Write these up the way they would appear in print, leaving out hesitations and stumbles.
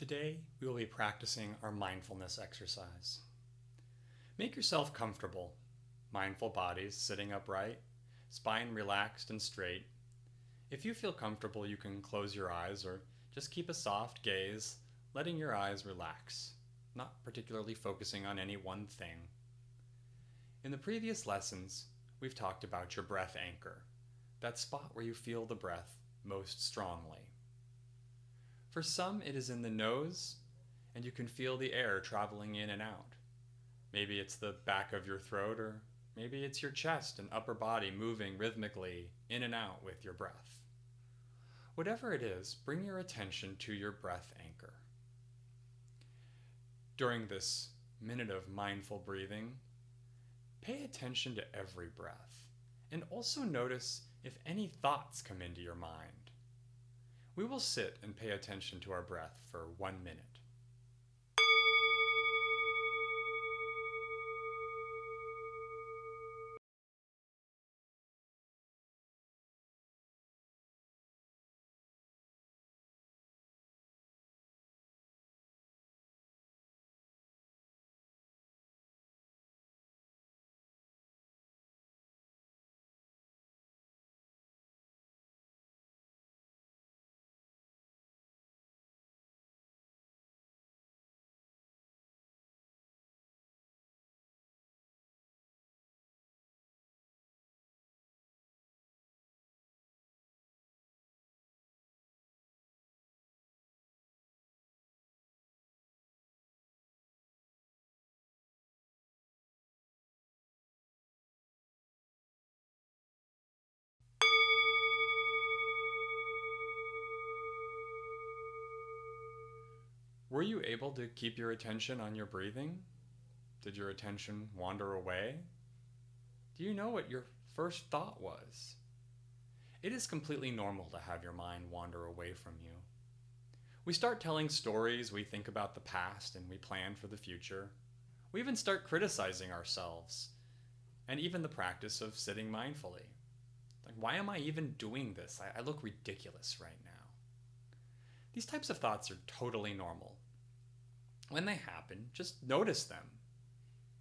Today, we will be practicing our mindfulness exercise. Make yourself comfortable. Mindful bodies sitting upright, spine relaxed and straight. If you feel comfortable, you can close your eyes or just keep a soft gaze, letting your eyes relax, not particularly focusing on any one thing. In the previous lessons, we've talked about your breath anchor, that spot where you feel the breath most strongly. For some, it is in the nose, and you can feel the air traveling in and out. Maybe it's the back of your throat, or maybe it's your chest and upper body moving rhythmically in and out with your breath. Whatever it is, bring your attention to your breath anchor. During this minute of mindful breathing, pay attention to every breath, and also notice if any thoughts come into your mind. We will sit and pay attention to our breath for 1 minute. Were you able to keep your attention on your breathing? Did your attention wander away? Do you know what your first thought was? It is completely normal to have your mind wander away from you. We start telling stories, we think about the past, and we plan for the future. We even start criticizing ourselves, and even the practice of sitting mindfully. Like, why am I even doing this? I look ridiculous right now. These types of thoughts are totally normal. When they happen, just notice them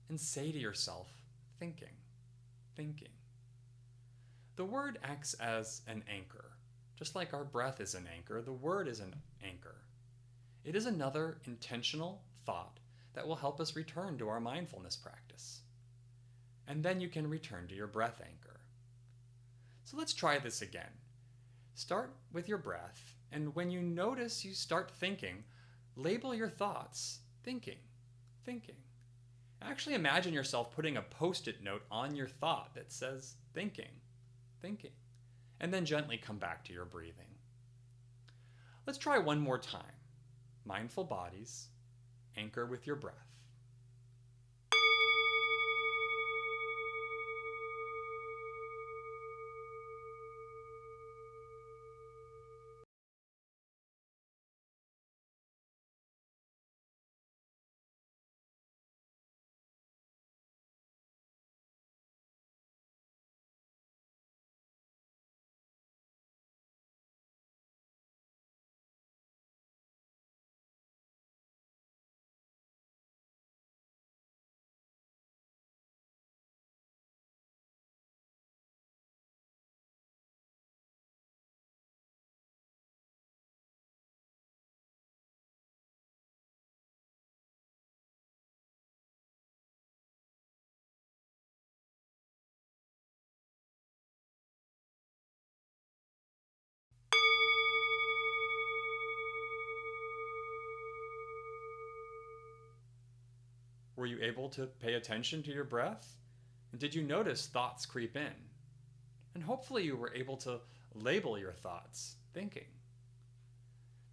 and say to yourself, thinking, thinking. The word acts as an anchor. Just like our breath is an anchor, the word is an anchor. It is another intentional thought that will help us return to our mindfulness practice. And then you can return to your breath anchor. So let's try this again. Start with your breath, and when you notice you start thinking, label your thoughts, thinking, thinking. Actually imagine yourself putting a post-it note on your thought that says thinking, thinking, and then gently come back to your breathing. Let's try one more time. Mindful bodies, anchor with your breath. Were you able to pay attention to your breath? And did you notice thoughts creep in? And hopefully you were able to label your thoughts, thinking.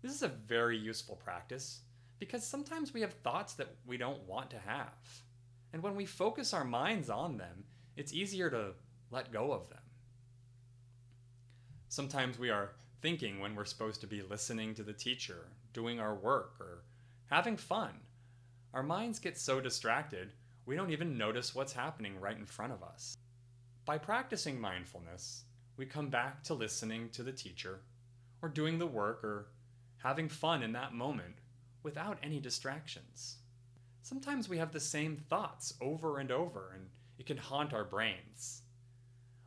This is a very useful practice because sometimes we have thoughts that we don't want to have. And when we focus our minds on them, it's easier to let go of them. Sometimes we are thinking when we're supposed to be listening to the teacher, doing our work, or having fun. Our minds get so distracted, we don't even notice what's happening right in front of us. By practicing mindfulness, we come back to listening to the teacher, or doing the work, or having fun in that moment without any distractions. Sometimes we have the same thoughts over and over, and it can haunt our brains.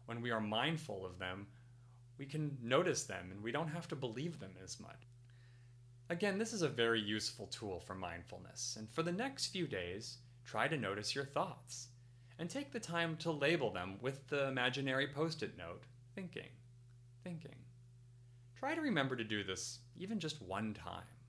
When we are mindful of them, we can notice them and we don't have to believe them as much. Again, this is a very useful tool for mindfulness, and for the next few days, try to notice your thoughts and take the time to label them with the imaginary post-it note, thinking, thinking. Try to remember to do this even just one time.